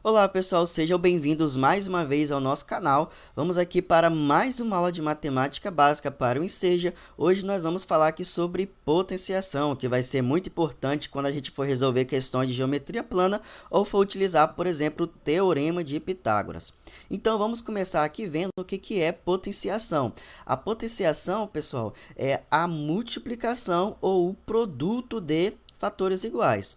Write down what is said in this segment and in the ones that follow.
Olá pessoal, sejam bem-vindos mais uma vez ao nosso canal. Vamos aqui para mais uma aula de matemática básica para o Enseja. Hoje nós vamos falar aqui sobre potenciação, que vai ser muito importante quando a gente for resolver questões de geometria plana ou for utilizar, por exemplo, o Teorema de Pitágoras. Então vamos começar aqui vendo o que é potenciação. A potenciação, pessoal, é a multiplicação ou o produto de fatores iguais.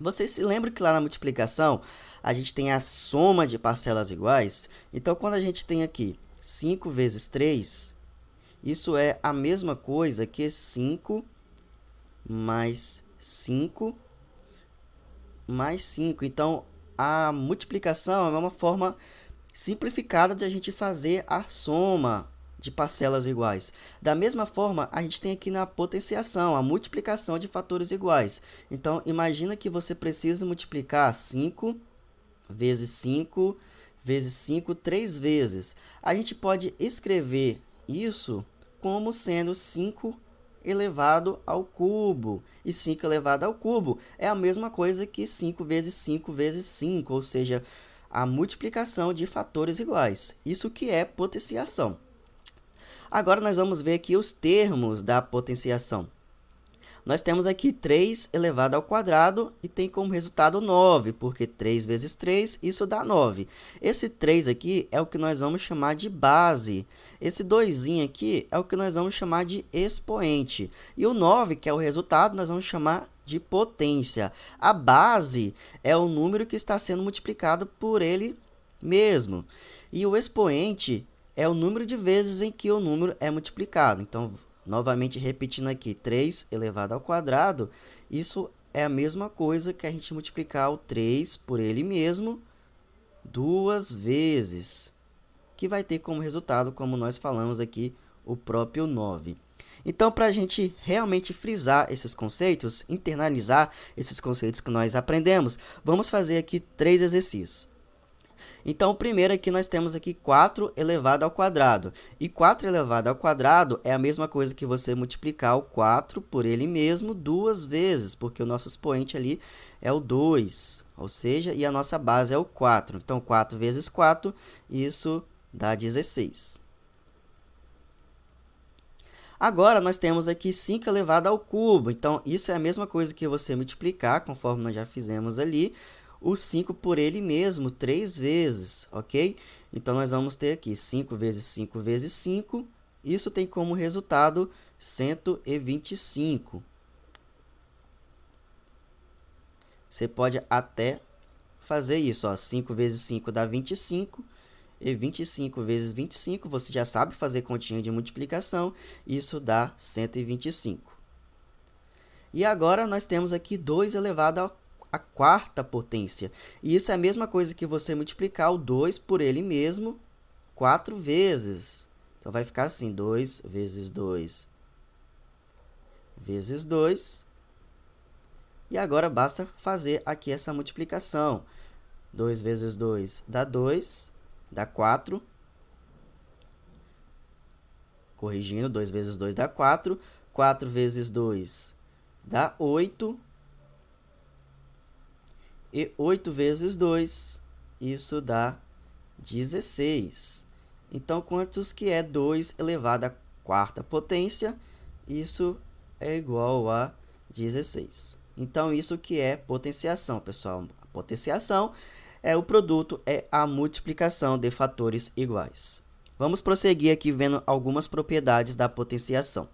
Vocês se lembram que lá na multiplicação a gente tem a soma de parcelas iguais? Então, quando a gente tem aqui 5 vezes 3, isso é a mesma coisa que 5 mais 5 mais 5. Então, a multiplicação é uma forma simplificada de a gente fazer a soma de parcelas iguais. Da mesma forma, a gente tem aqui na potenciação, a multiplicação de fatores iguais. Então, imagina que você precisa multiplicar 5 vezes 5 vezes 5 três vezes. A gente pode escrever isso como sendo 5 elevado ao cubo. E 5 elevado ao cubo é a mesma coisa que 5 vezes 5 vezes 5, ou seja, a multiplicação de fatores iguais. Isso que é potenciação. Agora nós vamos ver aqui os termos da potenciação. Nós temos aqui 3 elevado ao quadrado e tem como resultado 9, porque 3 vezes 3, isso dá 9. Esse 3 aqui é o que nós vamos chamar de base. Esse 2 aqui é o que nós vamos chamar de expoente. E o 9, que é o resultado, nós vamos chamar de potência. A base é o número que está sendo multiplicado por ele mesmo. E o expoente é o número de vezes em que o número é multiplicado. Então, novamente repetindo aqui, 3 elevado ao quadrado, isso é a mesma coisa que a gente multiplicar o 3 por ele mesmo duas vezes, que vai ter como resultado, como nós falamos aqui, o próprio 9. Então, para a gente realmente frisar esses conceitos, internalizar esses conceitos que nós aprendemos, vamos fazer aqui 3 exercícios. Então, o primeiro aqui nós temos aqui 4 elevado ao quadrado. E 4 elevado ao quadrado é a mesma coisa que você multiplicar o 4 por ele mesmo duas vezes, porque o nosso expoente ali é o 2, ou seja, e a nossa base é o 4. Então, 4 vezes 4, isso dá 16. Agora, nós temos aqui 5 elevado ao cubo. Então, isso é a mesma coisa que você multiplicar, conforme nós já fizemos ali, o 5 por ele mesmo, 3 vezes, ok? Então, nós vamos ter aqui 5 vezes 5 vezes 5. Isso tem como resultado 125. Você pode até fazer isso, ó. 5 vezes 5 dá 25. E 25 vezes 25, você já sabe fazer continha de multiplicação. Isso dá 125. E agora, nós temos aqui 2 elevado à quarta potência. E isso é a mesma coisa que você multiplicar o 2 por ele mesmo 4 vezes. Então, vai ficar assim, 2 vezes 2 vezes 2. E agora, basta fazer aqui essa multiplicação. 2 vezes 2 dá 2, dá 4. Corrigindo, 2 vezes 2 dá 4. 4 vezes 2 dá 8. E 8 vezes 2, isso dá 16. Então, quantos que é 2 elevado à quarta potência? Isso é igual a 16. Então, isso que é potenciação, pessoal. A potenciação é o produto, é a multiplicação de fatores iguais. Vamos prosseguir aqui vendo algumas propriedades da potenciação.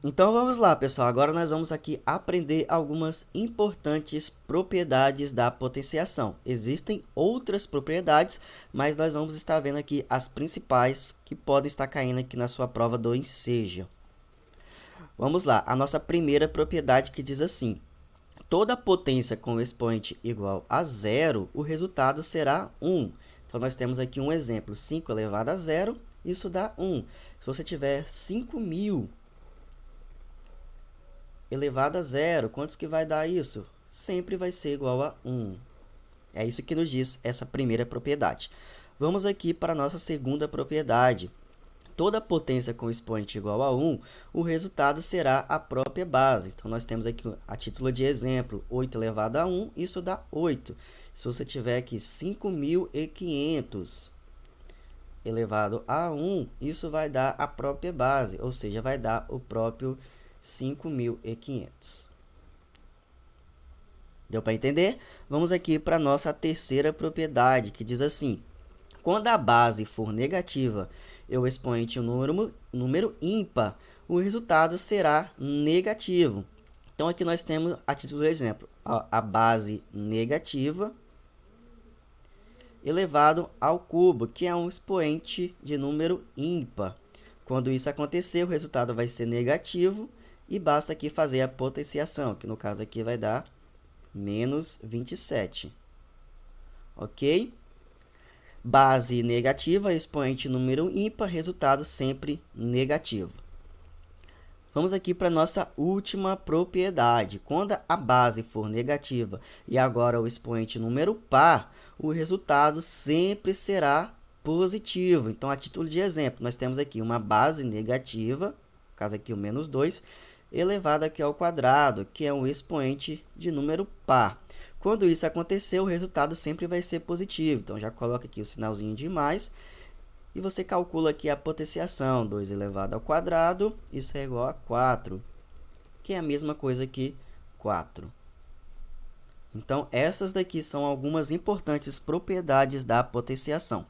Então, vamos lá, pessoal. Agora nós vamos aqui aprender algumas importantes propriedades da potenciação. Existem outras propriedades, mas nós vamos estar vendo aqui as principais que podem estar caindo aqui na sua prova do Enseja. Vamos lá. A nossa primeira propriedade que diz assim: toda potência com expoente igual a zero, o resultado será 1. Então, nós temos aqui um exemplo. 5 elevado a zero, isso dá 1. Se você tiver 5.000 elevado a zero, quantos que vai dar isso? Sempre vai ser igual a 1. É isso que nos diz essa primeira propriedade. Vamos aqui para a nossa segunda propriedade. toda potência com expoente igual a 1, o resultado será a própria base. Então, nós temos aqui, a título de exemplo, 8 elevado a 1, isso dá 8. Se você tiver aqui 5.500 elevado a 1, isso vai dar a própria base, ou seja, vai dar o próprio 5.500. Deu para entender? Vamos aqui para a nossa terceira propriedade, que diz assim: quando a base for negativa e o expoente um número ímpar, o resultado será negativo. Então, aqui nós temos, a título de exemplo, a base negativa elevado ao cubo, que é um expoente de número ímpar. Quando isso acontecer, o resultado vai ser negativo e basta aqui fazer a potenciação, que no caso aqui vai dar menos 27. Ok? Base negativa, expoente número ímpar, resultado sempre negativo. Vamos aqui para a nossa última propriedade. Quando a base for negativa e agora o expoente número par, o resultado sempre será positivo. Então, a título de exemplo, nós temos aqui uma base negativa, no caso aqui o menos 2, elevado aqui ao quadrado, que é um expoente de número par. Quando isso acontecer, o resultado sempre vai ser positivo. Então, já coloca aqui o sinalzinho de mais e você calcula aqui a potenciação. 2 elevado ao quadrado, isso é igual a 4, que é a mesma coisa que 4. Então, essas daqui são algumas importantes propriedades da potenciação.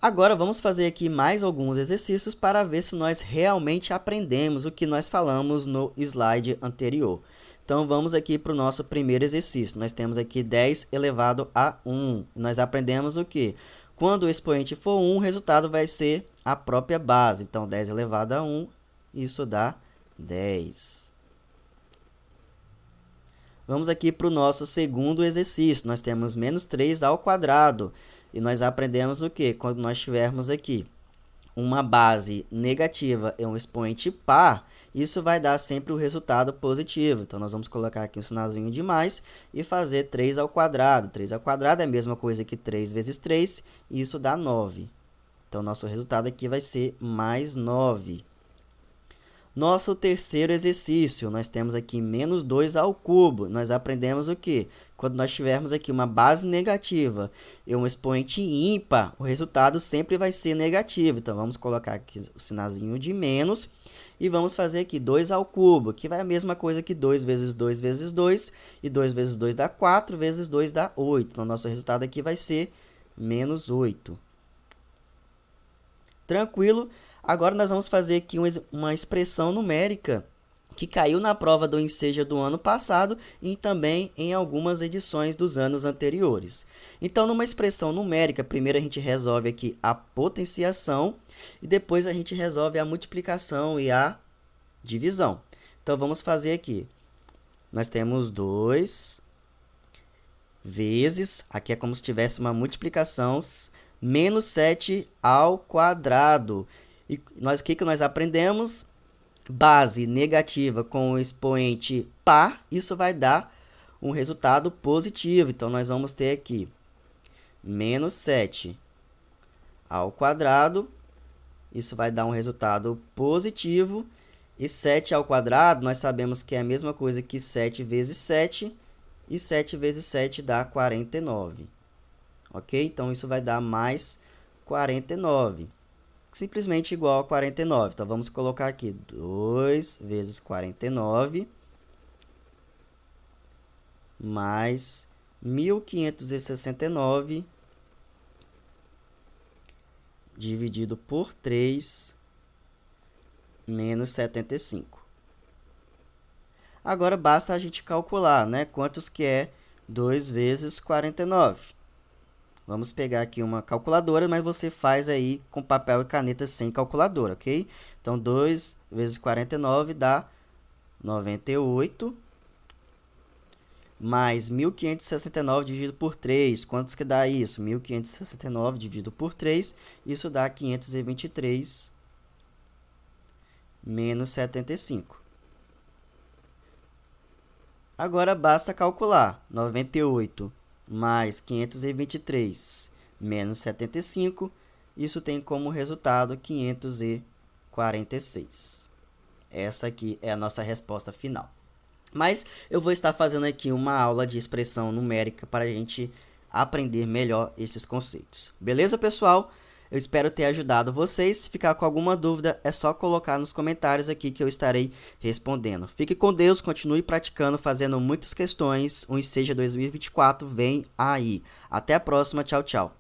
Agora, vamos fazer aqui mais alguns exercícios para ver se nós realmente aprendemos o que nós falamos no slide anterior. Então, vamos aqui para o nosso primeiro exercício. Nós temos aqui 10 elevado a 1. Nós aprendemos o quê? Quando o expoente for 1, o resultado vai ser a própria base. Então, 10 elevado a 1, isso dá 10. Vamos aqui para o nosso segundo exercício. Nós temos menos 3 ao quadrado. E nós aprendemos o quê? Quando nós tivermos aqui uma base negativa e um expoente par, isso vai dar sempre o resultado positivo. Então, nós vamos colocar aqui um sinalzinho de mais e fazer 3 ao quadrado. 3 ao quadrado é a mesma coisa que 3 vezes 3, e isso dá 9. Então, nosso resultado aqui vai ser mais 9. Nosso terceiro exercício, nós temos aqui menos 2 ao cubo. Nós aprendemos o quê? Quando nós tivermos aqui uma base negativa e um expoente ímpar, o resultado sempre vai ser negativo. Então, vamos colocar aqui o sinalzinho de menos e vamos fazer aqui 2 ao cubo, que vai a mesma coisa que 2 vezes 2 vezes 2, e 2 vezes 2 dá 4, vezes 2 dá 8. Então, nosso resultado aqui vai ser menos 8. Tranquilo? Agora, nós vamos fazer aqui uma expressão numérica que caiu na prova do Enseja do ano passado e também em algumas edições dos anos anteriores. Então, numa expressão numérica, primeiro a gente resolve aqui a potenciação e depois a gente resolve a multiplicação e a divisão. Então, vamos fazer aqui. Nós temos 2 vezes, aqui é como se tivesse uma multiplicação, menos 7 ao quadrado. E o que nós aprendemos? Base negativa com o expoente par, isso vai dar um resultado positivo. Então, nós vamos ter aqui menos 7 ao quadrado, isso vai dar um resultado positivo. E 7 ao quadrado, nós sabemos que é a mesma coisa que 7 vezes 7, e 7 vezes 7 dá 49. Ok? Então, isso vai dar mais 49. Simplesmente igual a 49. Então, vamos colocar aqui 2 vezes 49 mais 1.569 dividido por 3 menos 75. Agora, basta a gente calcular, né? Quantos que é 2 vezes 49. Vamos pegar aqui uma calculadora, mas você faz aí com papel e caneta sem calculadora, ok? Então, 2 vezes 49 dá 98, mais 1.569 dividido por 3. Quantos que dá isso? 1.569 dividido por 3, isso dá 523 menos 75. Agora, basta calcular 98 mais 523 menos 75, Isso tem como resultado 546. Essa aqui é a nossa resposta final. Mas eu vou estar fazendo aqui uma aula de expressão numérica para a gente aprender melhor esses conceitos. Beleza, pessoal? Eu espero ter ajudado vocês. Se ficar com alguma dúvida, é só colocar nos comentários aqui que eu estarei respondendo. Fique com Deus, continue praticando, fazendo muitas questões. O Enseja 2024 vem aí. Até a próxima, tchau, tchau.